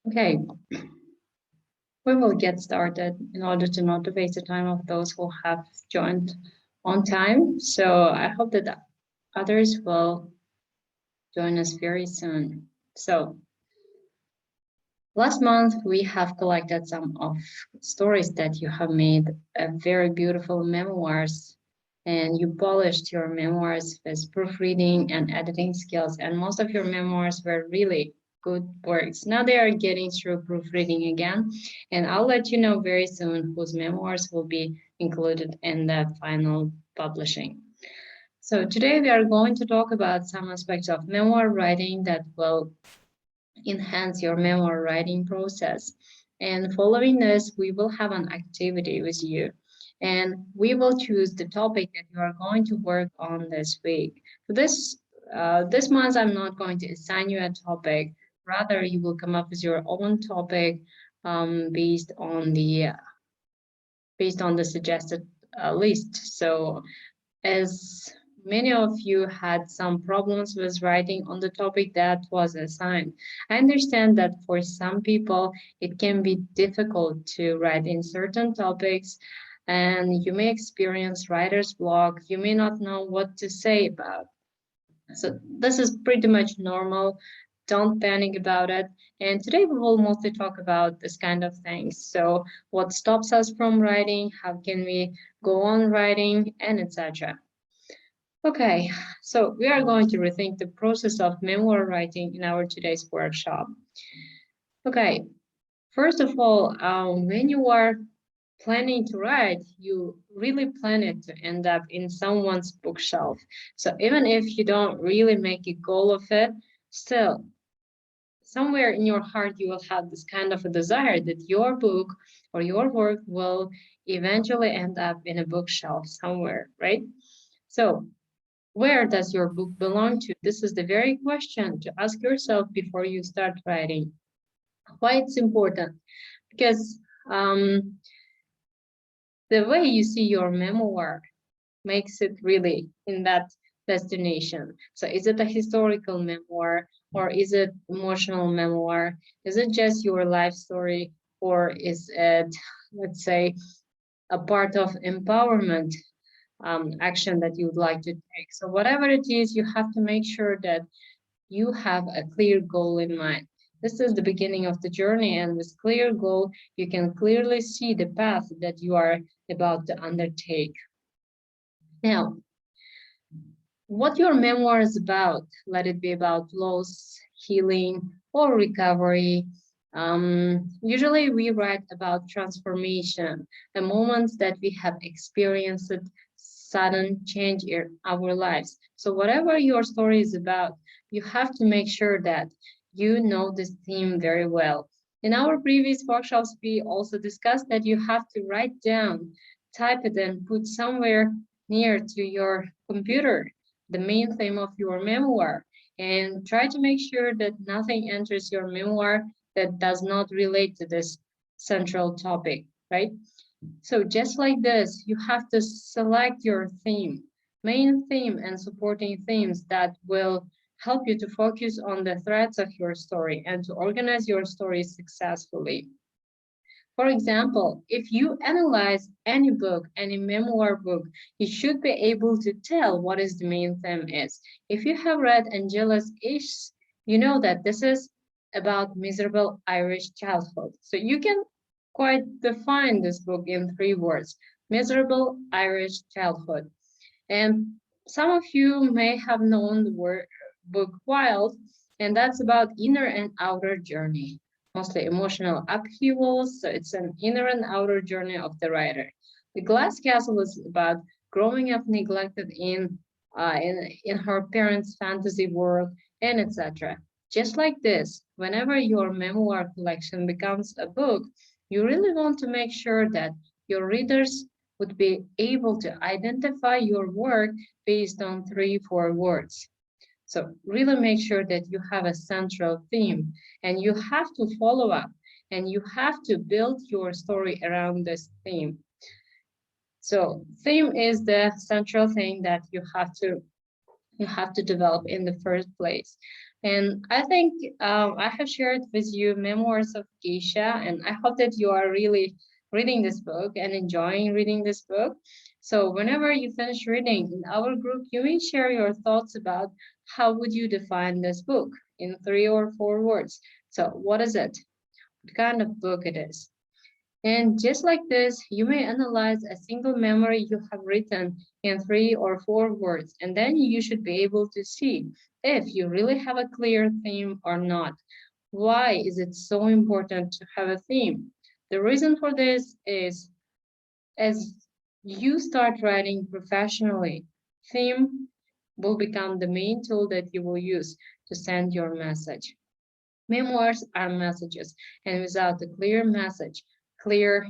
Okay, we will get started in order to not to waste the time of those who have joined on time. So I hope that others will join us very soon. So last month we have collected some of stories that you have made very beautiful memoirs, and you polished your memoirs with proofreading and editing skills, and most of your memoirs were really good works. Now they are getting through proofreading again, and I'll let you know very soon whose memoirs will be included in the final publishing. So today we are going to talk about some aspects of memoir writing that will enhance your memoir writing process. And following this, we will have an activity with you. And we will choose the topic that you are going to work on this week. For this month, I'm not going to assign you a topic. Rather, you will come up with your own topic based on the suggested list. So as many of you had some problems with writing on the topic that was assigned. I understand that for some people it can be difficult to write in certain topics, and you may experience writer's block. You may not know what to say about. So this is pretty much normal. Don't panic about it. And today we will mostly talk about this kind of things. So what stops us from writing, how can we go on writing, and etc. Okay, so we are going to rethink the process of memoir writing in our today's workshop. Okay, first of all, when you are planning to write, you really plan it to end up in someone's bookshelf. So even if you don't really make a goal of it, still, somewhere in your heart, you will have this kind of a desire that your book or your work will eventually end up in a bookshelf somewhere, right? So where does your book belong to? This is the very question to ask yourself before you start writing. Why it's important? Because the way you see your memoir makes it really in that destination. So is it a historical memoir, or is it emotional memoir? Is it just your life story, or is it, let's say, a part of empowerment action that you would like to take? So whatever it is, you have to make sure that you have a clear goal in mind. This is the beginning of the journey, and with clear goal, you can clearly see the path that you are about to undertake. Now, what your memoir is about, let it be about loss, healing, or recovery. Usually we write about transformation, the moments that we have experienced sudden change in our lives. So whatever your story is about, you have to make sure that you know this theme very well. In our previous workshops, we also discussed that you have to write down, type it, and put somewhere near to your computer the main theme of your memoir, and try to make sure that nothing enters your memoir that does not relate to this central topic, right? So just like this, you have to select your theme, main theme and supporting themes that will help you to focus on the threads of your story and to organize your story successfully. For example, if you analyze any book, any memoir book, you should be able to tell what is the main theme is. If you have read Angela's Ish, you know that this is about miserable Irish childhood. So you can quite define this book in 3 words: miserable Irish childhood. And some of you may have known the book Wild, and that's about inner and outer journey, mostly emotional upheavals. So it's an inner and outer journey of the writer. The Glass Castle is about growing up neglected in her parents' fantasy world, and etc. Just like this, whenever your memoir collection becomes a book, you really want to make sure that your readers would be able to identify your work based on 3-4 words. So really make sure that you have a central theme, and you have to follow up, and you have to build your story around this theme. So theme is the central thing that you have to develop in the first place. And I think I have shared with you Memoirs of Geisha, and I hope that you are really reading this book and enjoying reading this book. So whenever you finish reading in our group, you may share your thoughts about how would you define this book in 3 or 4 words. So what is it? What kind of book it is? And just like this, you may analyze a single memory you have written in 3 or 4 words, and then you should be able to see if you really have a clear theme or not. Why is it so important to have a theme? The reason for this is as you start writing professionally, theme will become the main tool that you will use to send your message. Memoirs are messages, and without a clear message, clear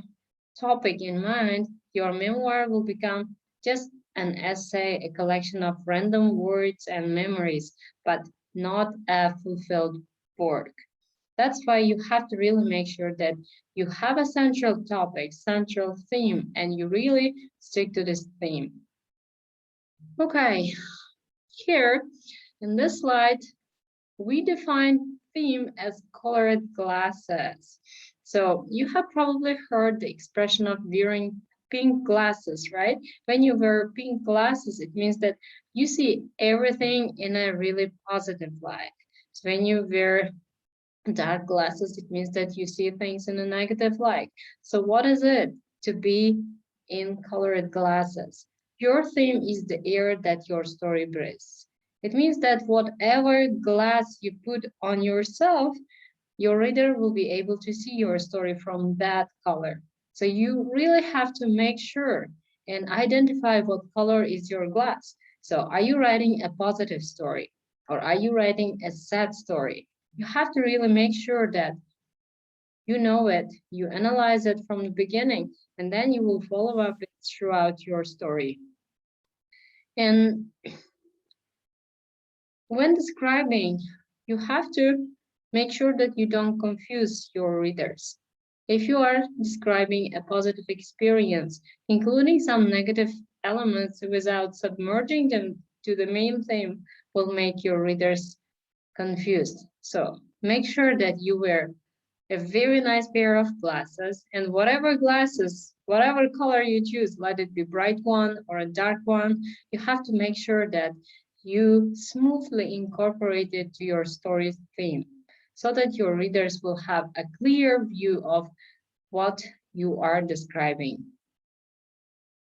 topic in mind, your memoir will become just an essay, a collection of random words and memories, but not a fulfilled work. That's why you have to really make sure that you have a central topic, central theme, and you really stick to this theme. Okay, here in this slide, we define theme as colored glasses. So you have probably heard the expression of wearing pink glasses, right? When you wear pink glasses, it means that you see everything in a really positive light. So when you wear dark glasses, it means that you see things in a negative light. So what is it to be in colored glasses? Your theme is the air that your story breathes. It means that whatever glass you put on yourself, your reader will be able to see your story from that color. So you really have to make sure and identify what color is your glass. So are you writing a positive story or are you writing a sad story? You have to really make sure that you know it, you analyze it from the beginning, and then you will follow up it throughout your story. And when describing, you have to make sure that you don't confuse your readers. If you are describing a positive experience, including some negative elements without submerging them to the main theme, will make your readers confused. So make sure that you wear a very nice pair of glasses, and whatever glasses, whatever color you choose, let it be bright one or a dark one, you have to make sure that you smoothly incorporate it to your story's theme so that your readers will have a clear view of what you are describing.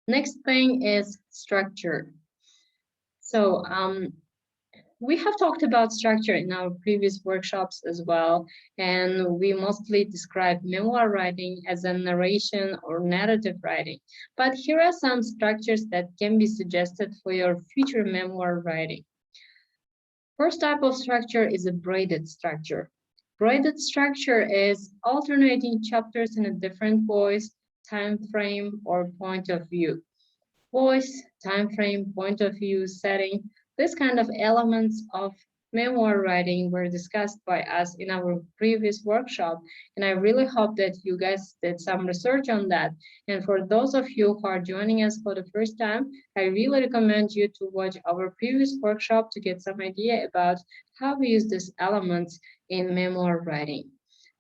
Next thing is structure. So we have talked about structure in our previous workshops as well, and we mostly describe memoir writing as a narration or narrative writing. But here are some structures that can be suggested for your future memoir writing. First type of structure is a braided structure. Braided structure is alternating chapters in a different voice, time frame, or point of view. Voice, time frame, point of view, setting, this kind of elements of memoir writing were discussed by us in our previous workshop, and I really hope that you guys did some research on that. And for those of you who are joining us for the first time, I really recommend you to watch our previous workshop to get some idea about how we use these elements in memoir writing.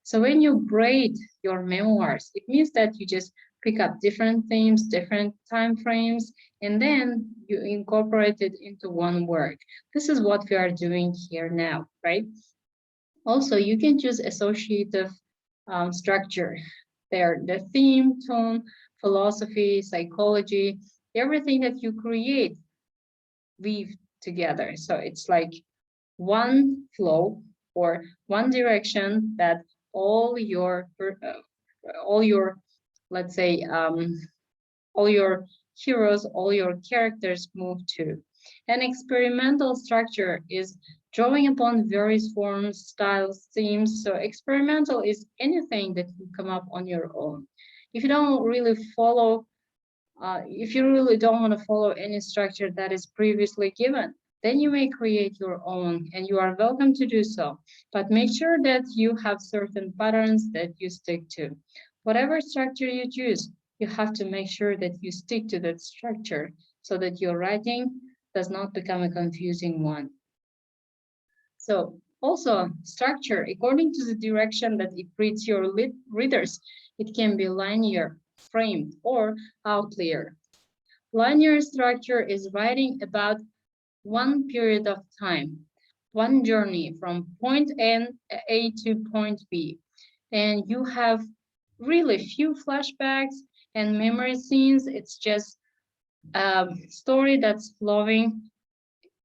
So when you braid your memoirs, it means that you just pick up different themes, different time frames, and then you incorporate it into one work. This is what we are doing here now, right? Also, you can choose associative structure. There, the theme, tone, philosophy, psychology, everything that you create, weave together. So it's like one flow or one direction that all your all your let's say all your heroes, all your characters move to. An experimental structure is drawing upon various forms, styles, themes. So experimental is anything that you come up on your own. If you don't really follow, if you really don't want to follow any structure that is previously given, then you may create your own and you are welcome to do so. But make sure that you have certain patterns that you stick to. Whatever structure you choose, you have to make sure that you stick to that structure so that your writing does not become a confusing one. So Also, structure, according to the direction that it reads your readers, it can be linear, framed, or outlier. Linear structure is writing about one period of time, one journey from point A to point B. And you have really few flashbacks and memory scenes. It's just a story that's flowing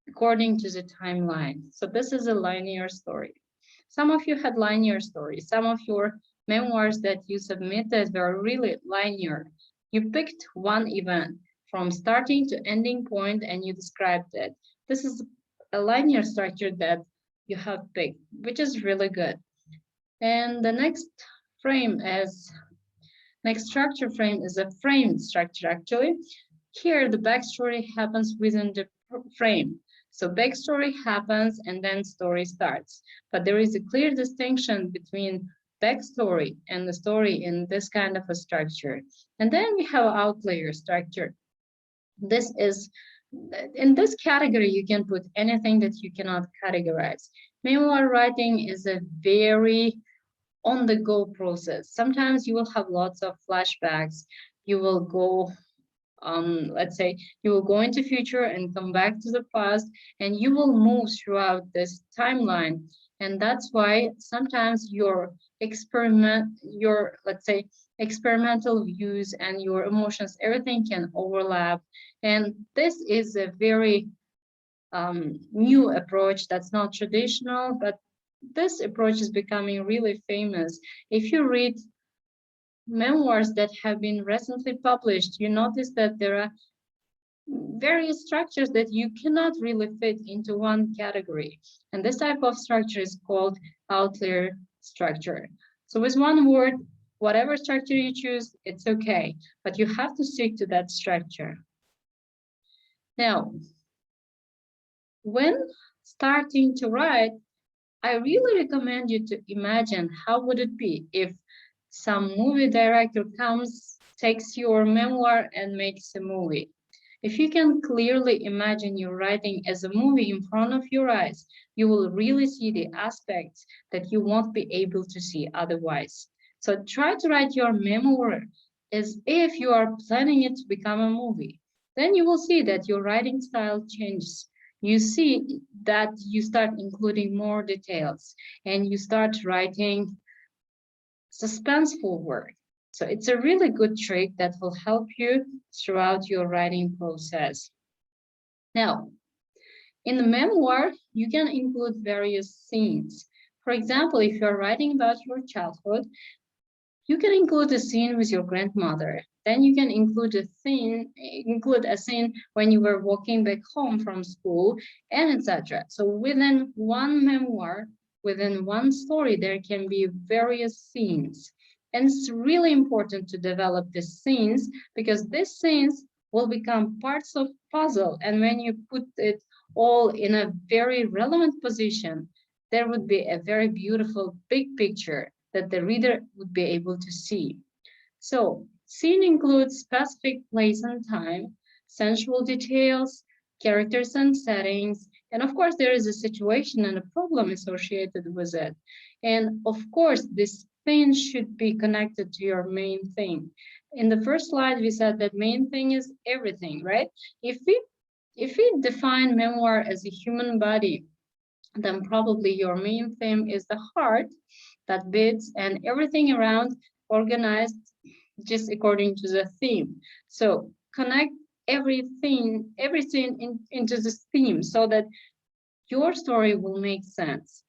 according to the timeline. So this is a linear story. Some of you had linear stories. Some of your memoirs that you submitted were really linear. You picked one event from starting to ending point and you described it. This is a linear structure that you have picked, which is really good. And the next structure frame is a frame structure actually. Here the backstory happens within the frame. So backstory happens and then story starts. But there is a clear distinction between backstory and the story in this kind of a structure. And then we have outlier structure. This is, in this category, you can put anything that you cannot categorize. Memoir writing is a very on-the-go process. Sometimes you will have lots of flashbacks. You will go let's say you will go into future and come back to the past, and you will move throughout this timeline. And that's why sometimes your let's say experimental views and your emotions, everything can overlap. And this is a very new approach that's not traditional, but this approach is becoming really famous. If you read memoirs that have been recently published, you notice that there are various structures that you cannot really fit into one category. And this type of structure is called outlier structure. So with one word, whatever structure you choose, it's okay, but you have to stick to that structure. Now, when starting to write, I really recommend you to imagine how would it be if some movie director comes, takes your memoir and makes a movie. If you can clearly imagine your writing as a movie in front of your eyes, you will really see the aspects that you won't be able to see otherwise. So try to write your memoir as if you are planning it to become a movie. Then you will see that your writing style changes. You see that you start including more details and you start writing suspenseful work. So it's a really good trick that will help you throughout your writing process. Now, in the memoir, you can include various scenes. For example, if you're writing about your childhood, you can include a scene with your grandmother. Then you can include a scene when you were walking back home from school, and etc. So within one memoir, within one story, there can be various scenes. And it's really important to develop these scenes because these scenes will become parts of puzzle. And when you put it all in a very relevant position, there would be a very beautiful big picture that the reader would be able to see. So, scene includes specific place and time, sensual details, characters and settings, and of course there is a situation and a problem associated with it. And of course this thing should be connected to your main thing. In the first slide we said that main thing is everything, right? If we define memoir as a human body, then probably your main theme is the heart that beats and everything around organized just according to the theme. So connect everything into this theme so that your story will make sense.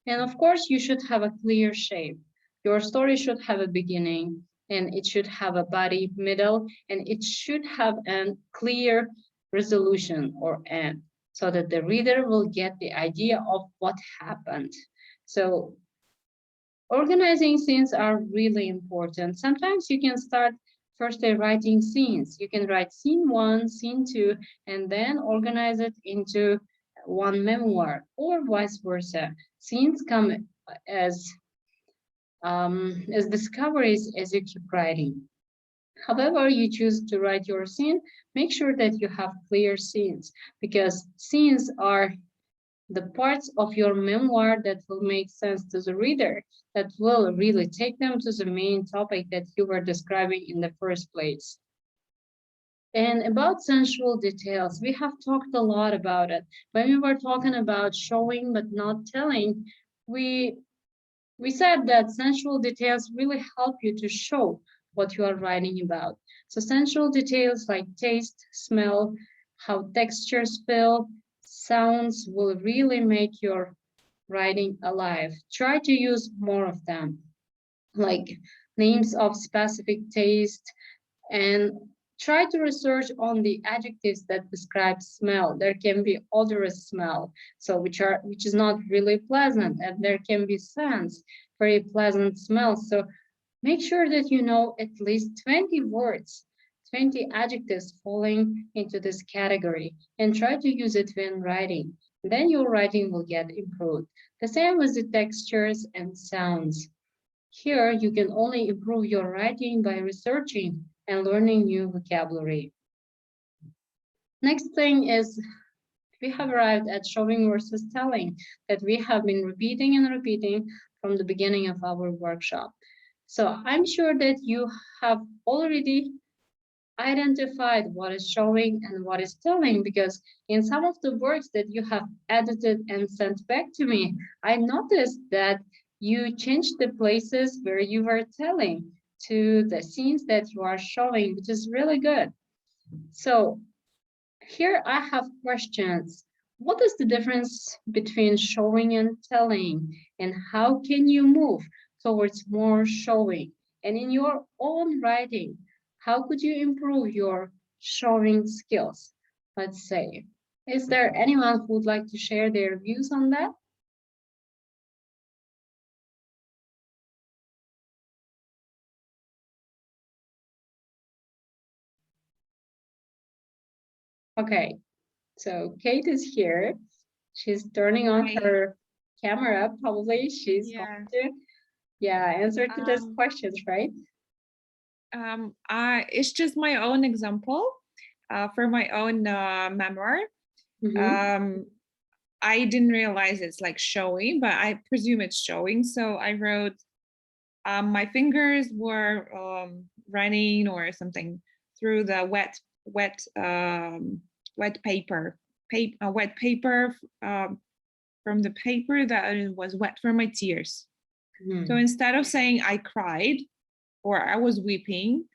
And of course, you should have a clear shape. Your story should have a beginning and it should have a body, middle, and it should have a clear resolution or end so that the reader will get the idea of what happened. So organizing scenes are really important. Sometimes you can start first by writing scenes. You can write scene 1, scene 2, and then organize it into one memoir, or vice versa. Scenes come as discoveries as you keep writing. However you choose to write your scene, make sure that you have clear scenes because scenes are the parts of your memoir that will make sense to the reader, that will really take them to the main topic that you were describing in the first place. And about sensual details, we have talked a lot about it. When we were talking about showing but not telling, we said that sensual details really help you to show what you are writing about. So sensual details like taste, smell, how textures feel, sounds will really make your writing alive. Try to use more of them, like names of specific taste, and try to research on the adjectives that describe smell. There can be odorous smell, so which is not really pleasant, and there can be scents, very pleasant smell. So make sure that you know at least 20 words, 20 adjectives falling into this category, and try to use it when writing. Then your writing will get improved. The same with the textures and sounds. Here, you can only improve your writing by researching and learning new vocabulary. Next thing is we have arrived at showing versus telling that we have been repeating and repeating from the beginning of our workshop. So I'm sure that you have already identified what is showing and what is telling, because in some of the works that you have edited and sent back to me, I noticed that you changed the places where you were telling to the scenes that you are showing, which is really good. So here I have questions. What is the difference between showing and telling? And how can you move towards more showing? And in your own writing, how could you improve your showing skills? Let's say, is there anyone who would like to share their views on that? Okay, so Kate is here. She's turning on her camera. Probably she's going to answer to those questions, right? It's just my own example for my own memoir. I didn't realize it's like showing, but I presume it's showing. So I wrote, my fingers were running or something through the wet paper from the paper that was wet from my tears. So instead of saying I cried or I was weeping,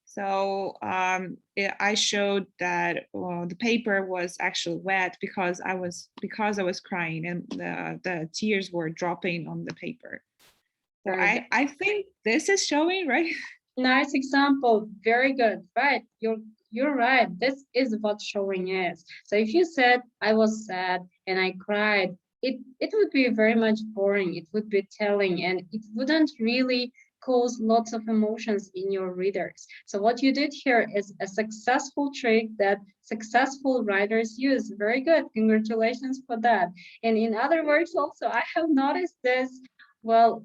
so I showed that the paper was actually wet because I was crying and the tears were dropping on the paper. So I think this is showing, right? Nice example. Very good. Right. You're right. This is what showing is. So if you said I was sad and I cried, it would be very much boring. It would be telling, and it wouldn't really cause lots of emotions in your readers. So what you did here is a successful trick that successful writers use. Very good. Congratulations for that. And in other words also, I have noticed this. Well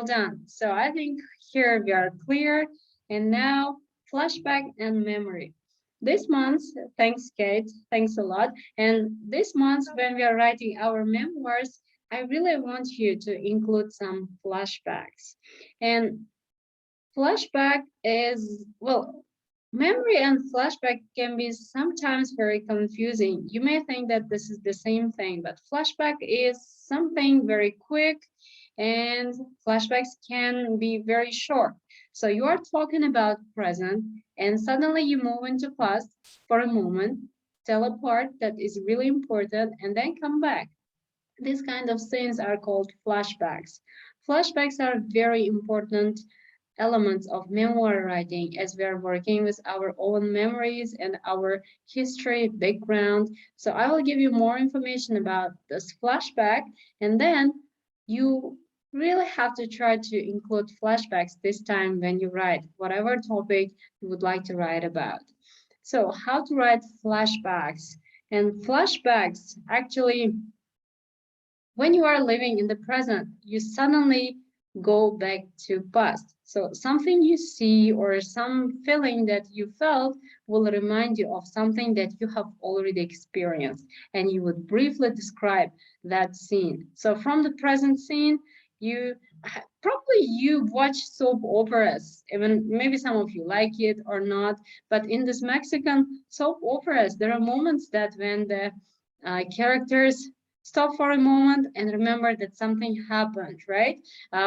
done. So I think here we are clear. And now flashback and memory. This month, thanks Kate, thanks a lot. And this month when we are writing our memoirs, I really want you to include some flashbacks. And flashback is, well, memory and flashback can be sometimes very confusing. You may think that this is the same thing, but flashback is something very quick and flashbacks can be very short. So you are talking about present and suddenly you move into past for a moment, tell a part that is really important and then come back. These kind of scenes are called flashbacks. Flashbacks are very important elements of memoir writing as we are working with our own memories and our history background. So I will give you more information about this flashback, and then you really have to try to include flashbacks this time when you write whatever topic you would like to write about. So how to write flashbacks? And flashbacks actually, when you are living in the present, you suddenly go back to past. So something you see or some feeling that you felt will remind you of something that you have already experienced, and you would briefly describe that scene. So from the present scene, you probably you watch soap operas, even maybe some of you like it or not, but in this Mexican soap operas, there are moments that when the characters stop for a moment and remember that something happened, right?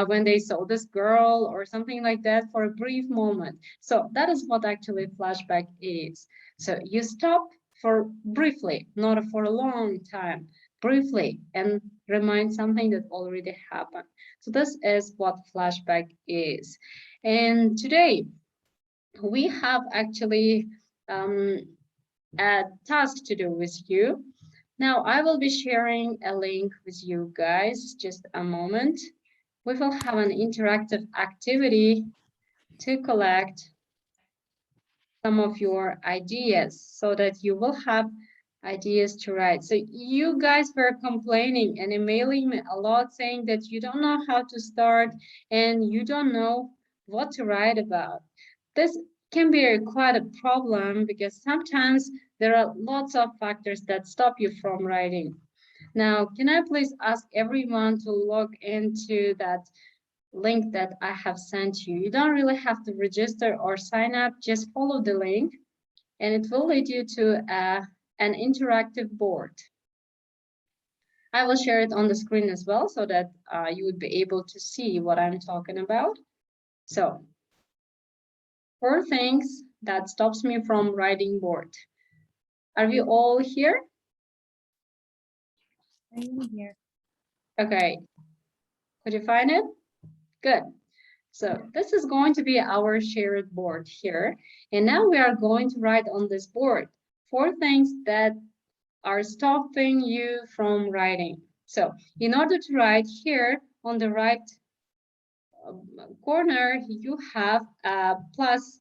When they saw this girl or something like that for a brief moment. So that is what actually flashback is. So you stop for briefly, not for a long time, briefly, and remind something that already happened. So this is what flashback is. And today we have actually um, a task to do with you. Now I will be sharing a link with you guys, just a moment. We will have an interactive activity to collect some of your ideas so that you will have ideas to write. So you guys were complaining and emailing me a lot saying that you don't know how to start and you don't know what to write about. This can be quite a problem because sometimes there are lots of factors that stop you from writing. Now, can I please ask everyone to log into that link that I have sent you? You don't really have to register or sign up, just follow the link and it will lead you to an interactive board. I will share it on the screen as well so that you would be able to see what I'm talking about. So, 4 things that stops me from writing board. Are we all here? I am here. Okay. Could you find it? Good. So this is going to be our shared board here. And now we are going to write on this board 4 things that are stopping you from writing. So in order to write here on the right corner, you have a plus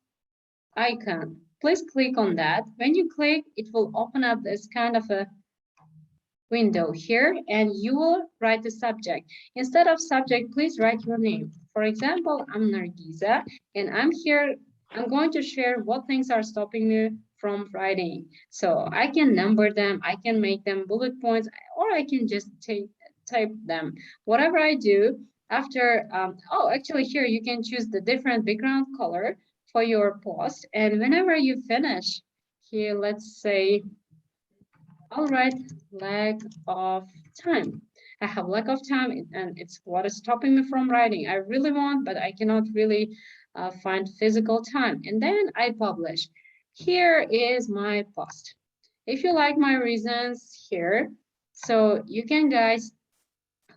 icon. Please click on that. When you click, it will open up this kind of a window here and you will write the subject. Instead of subject, please write your name. For example, I'm Nargiza and I'm here. I'm going to share what things are stopping me from writing. So I can number them, I can make them bullet points, or I can just type them. Whatever I do after, oh, actually here you can choose the different background color for your post. And whenever you finish here, let's say, all right, lack of time. I have lack of time and it's what is stopping me from writing. I really want, but I cannot really find physical time. And then I publish. Here is my post. If you like my reasons here, so you can guys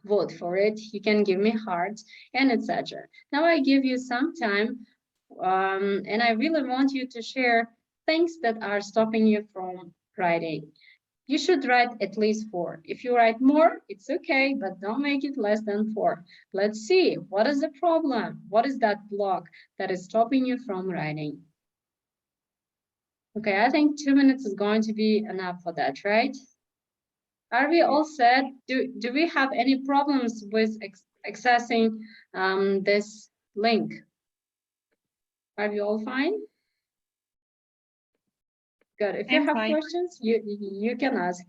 vote for it. You can give me hearts and etc. Now I give you some time and I really want you to share things that are stopping you from writing. You should write at least 4. If you write more, it's okay, but don't make it less than 4. Let's see, what is the problem? What is that block that is stopping you from writing? Okay, I think 2 minutes is going to be enough for that, right? Are we all set? Do we have any problems with accessing this link? Are we all fine? Good. If you I'm have fine. questions, you can ask.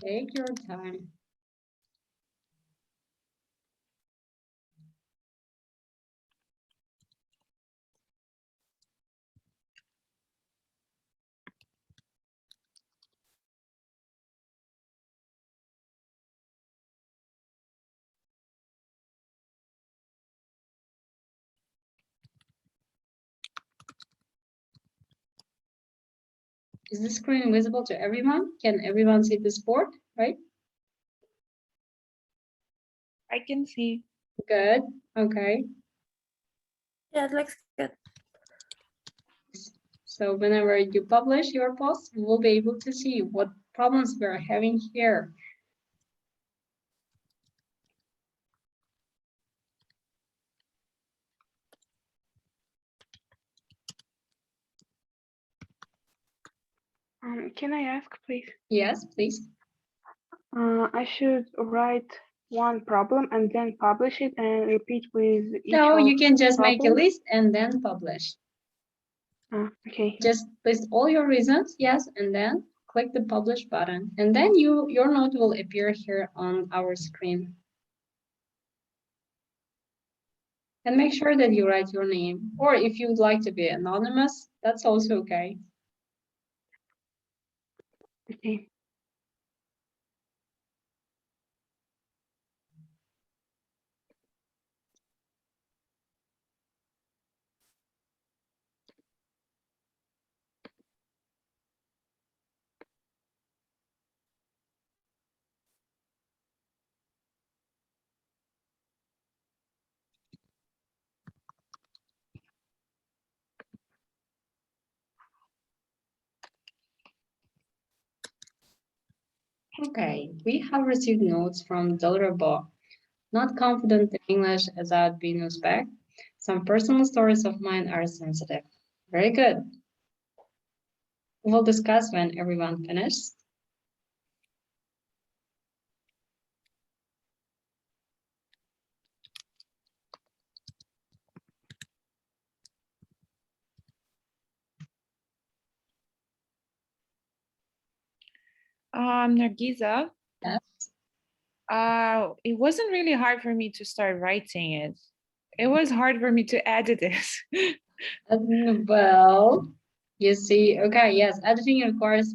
Take your time. Is the screen visible to everyone? Can everyone see this board, right? I can see. Good, okay. Yeah, it looks good. So whenever you publish your post, you will be able to see what problems we're having here. Can I ask, please? Yes, please. I should write one problem and then publish it and repeat with each No, you of can just make a problem? list and then publish. Okay. Just list all your reasons, yes, and then click the publish button. And then your note will appear here on our screen. And make sure that you write your name. Or if you'd like to be anonymous, that's also okay. Okay. Okay, we have received notes from Delrabo. Not confident in English as I'd been Uzbek. Some personal stories of mine are sensitive. Very good. We'll discuss when everyone finishes. Nargiza, Yes. it wasn't really hard for me to start writing it. It was hard for me to edit it. Well, you see, okay, yes, editing requires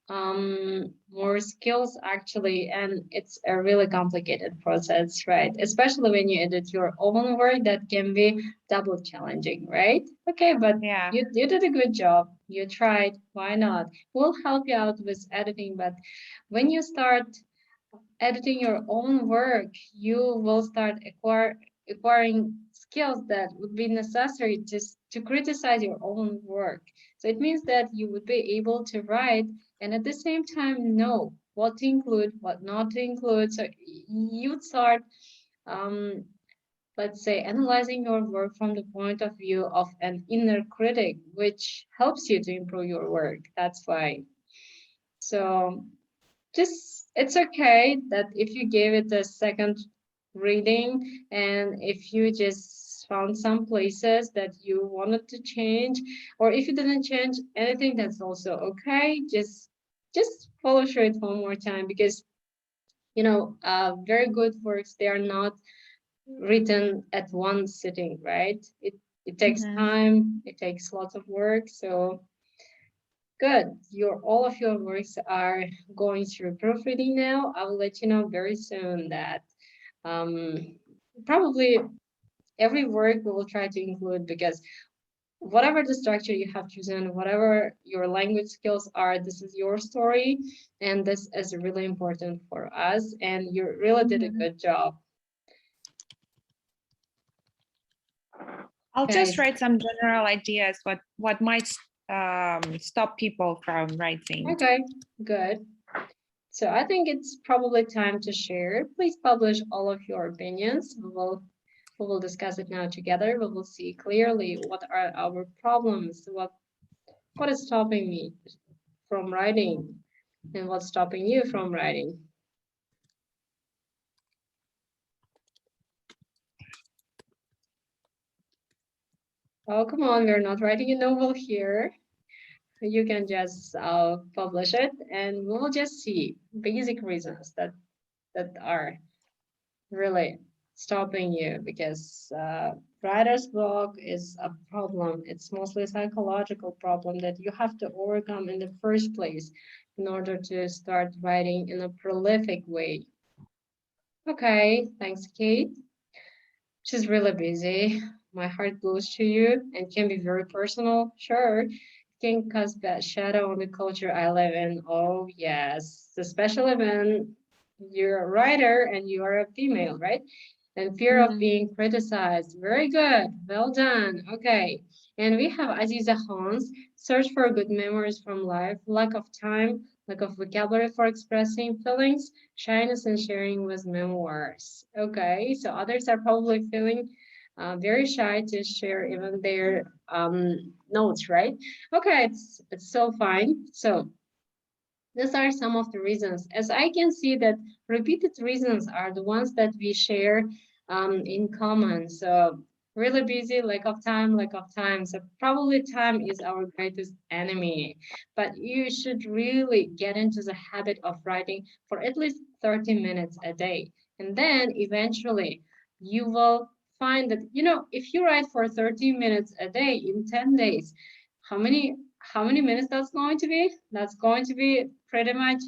more skills actually, and it's a really complicated process, right? Especially when you edit your own work, that can be double challenging, right? Okay, but Yeah. you did a good job. You tried. Why not? We'll help you out with editing, but when you start editing your own work, you will start acquiring skills that would be necessary to criticize your own work. So it means that you would be able to write and at the same time know what to include, what not to include. So you'd start, um, let's say, analyzing your work from the point of view of an inner critic, which helps you to improve your work. That's why. So just it's okay that if you gave it a second reading and if you just found some places that you wanted to change, or if you didn't change anything, that's also okay. Just follow through it one more time, because very good works, they are not written at one sitting, right? It takes time, it takes lots of work. So good. All of your works are going through proofreading now. I will let you know very soon that probably every work we will try to include, because whatever the structure you have chosen, whatever your language skills are, this is your story, and this is really important for us. And you really did a good job. I'll just Guys. write some general ideas what might stop people from writing. Okay, good. So I think it's probably time to share. Please publish all of your opinions. We will discuss it now together. We will see clearly what are our problems, what is stopping me from writing, and what's stopping you from writing. Oh, come on, we're not writing a novel here. You can just publish it, and we'll just see basic reasons that are really stopping you, because writer's block is a problem. It's mostly a psychological problem that you have to overcome in the first place in order to start writing in a prolific way. Okay, thanks, Kate. She's really busy. My heart goes to you and can be very personal. Sure, it can cast that shadow on the culture I live in. Oh, yes, especially when you're a writer and you are a female, right? And fear of Mhm. being criticized. Very good. Well done. Okay. And we have Aziza Hans, search for good memories from life, lack of time, lack of vocabulary for expressing feelings, shyness and sharing with memoirs. Okay, so others are probably feeling very shy to share even their notes, right? Okay, it's so fine. So these are some of the reasons. As I can see that repeated reasons are the ones that we share in common. So really busy, lack of time, lack of time. So probably time is our greatest enemy. But you should really get into the habit of writing for at least 30 minutes a day. And then eventually you will find that, if you write for 30 minutes a day in 10 days, how many minutes that's going to be? That's going to be pretty much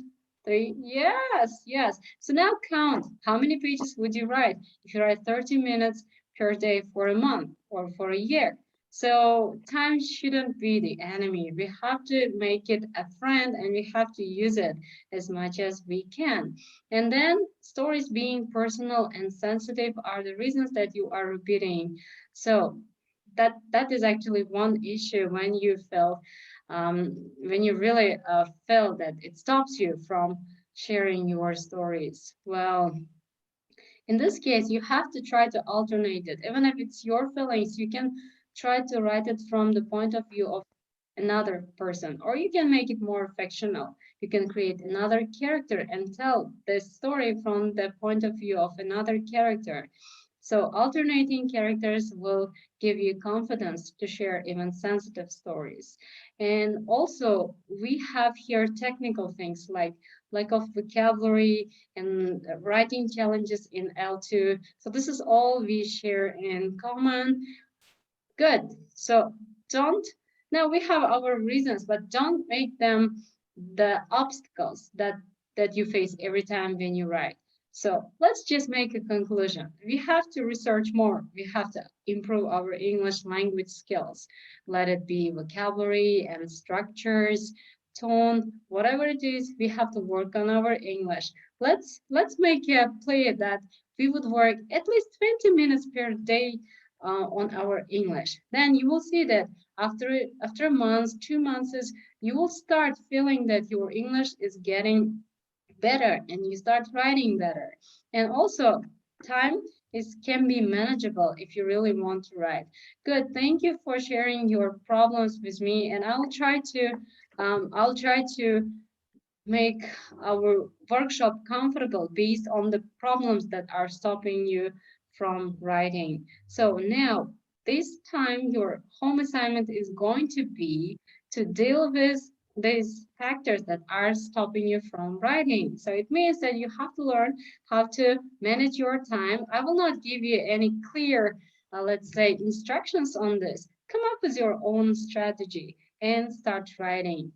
three. Yes, yes. So now count how many pages would you write if you write 30 minutes per day for a month or for a year. So time shouldn't be the enemy. We have to make it a friend and we have to use it as much as we can. And then stories being personal and sensitive are the reasons that you are repeating. So that is actually one issue when you feel when you really feel that it stops you from sharing your stories. Well, in this case, you have to try to alternate it. Even if it's your feelings, you can try to write it from the point of view of another person, or you can make it more fictional. You can create another character and tell the story from the point of view of another character. So alternating characters will give you confidence to share even sensitive stories. And also, we have here technical things like lack of vocabulary and writing challenges in L2. So this is all we share in common. Good. So don't, now we have our reasons, but don't make them the obstacles that you face every time when you write. So let's just make a conclusion. We have to research more. We have to improve our English language skills. Let it be vocabulary and structures, tone, whatever it is, we have to work on our English. Let's make a play that we would work at least 20 minutes per day on our English. Then you will see that after a month, 2 months, you will start feeling that your English is getting better and you start writing better. And also, time is can be manageable if you really want to write. Good. Thank you for sharing your problems with me, and I'll try to make our workshop comfortable based on the problems that are stopping you from writing. So now, this time your home assignment is going to be to deal with these factors that are stopping you from writing. So it means that you have to learn how to manage your time. I will not give you any clear, let's say, instructions on this. Come up with your own strategy and start writing.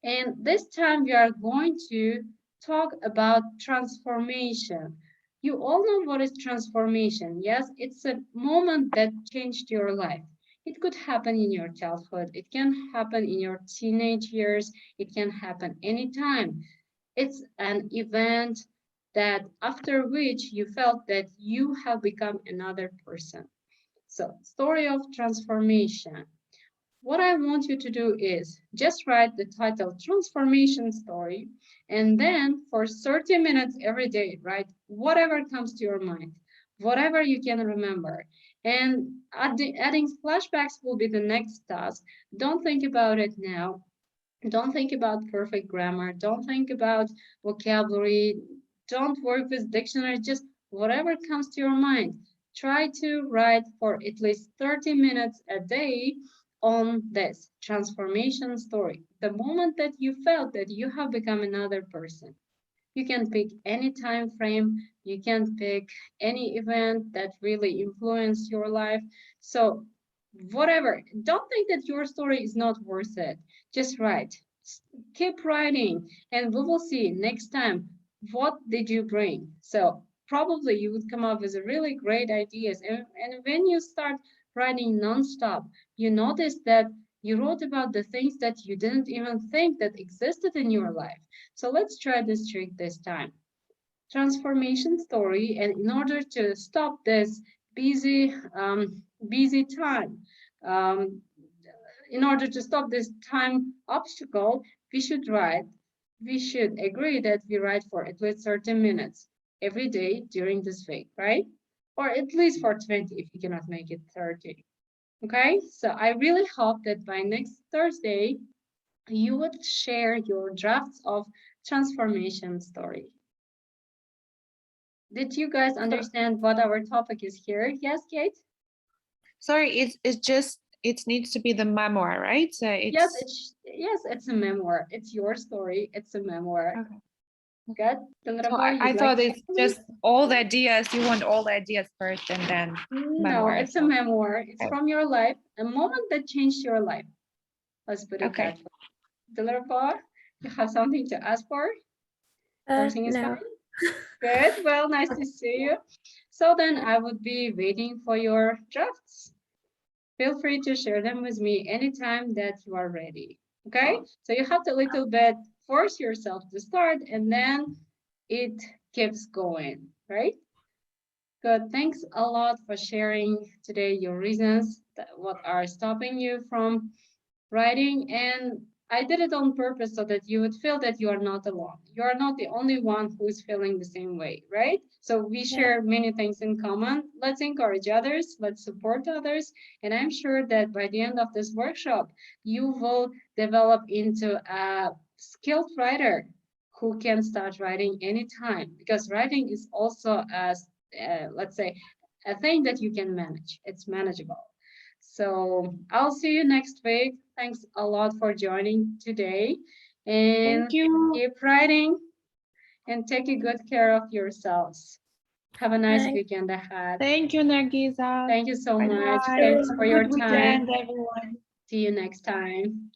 And this time we are going to talk about transformation. You all know what is transformation. Yes, it's a moment that changed your life. It could happen in your childhood. It can happen in your teenage years. It can happen anytime. It's an event that after which you felt that you have become another person. So, story of transformation. What I want you to do is just write the title Transformation Story, and then for 30 minutes every day, write whatever comes to your mind, whatever you can remember. And adding flashbacks will be the next task. Don't think about it now. Don't think about perfect grammar. Don't think about vocabulary. Don't work with dictionary. Just whatever comes to your mind. Try to write for at least 30 minutes a day. on this transformation story. The moment that you felt that you have become another person. You can pick any time frame, you can pick any event that really influenced your life. So whatever, don't think that your story is not worth it. Just write. Keep writing, and we will see next time what did you bring. So probably you would come up with really great ideas. And when you start writing nonstop, you notice that you wrote about the things that you didn't even think that existed in your life. So let's try this trick this time. Transformation story, and in order to stop this busy busy time, um, in order to stop this time obstacle, we should agree that we write for at least 30 minutes every day during this week, right? Or at least for 20 if you cannot make it 30. Okay, so I really hope that by next Thursday, you would share your drafts of transformation story. Did you guys understand what our topic is here? Yes, Kate? Sorry, it's just, it needs to be the memoir, right? So it's Yes, it's a memoir. It's your story. It's a memoir. okay. Good. So I thought it's just all the ideas. You want all the ideas first and then No, memoir. it's a memoir. It's Okay. from your life, a moment that changed your life. Let's put it Okay. that way. Dilraba, you have something to ask for? Everything is No. fine? Good. Well, nice to see you. So then I would be waiting for your drafts. Feel free to share them with me anytime that you are ready. Okay? So you have to a little bit force yourself to start, and then it keeps going, right? Good. Thanks a lot for sharing today your reasons that what are stopping you from writing. And I did it on purpose so that you would feel that you are not alone. You are not the only one who is feeling the same way, right? So we share many things in common. Let's encourage others, let's support others. And I'm sure that by the end of this workshop, you will develop into a skilled writer who can start writing anytime, because writing is also let's say, a thing that you can manage. It's manageable. So I'll see you next week. Thanks a lot for joining today. And Thank you. keep writing and take a good care of yourselves. Have a nice Thanks. weekend ahead. Thank you, Nargiza. Thank you so Bye much. bye. Thanks Have for a your good time. weekend, everyone. See you next time.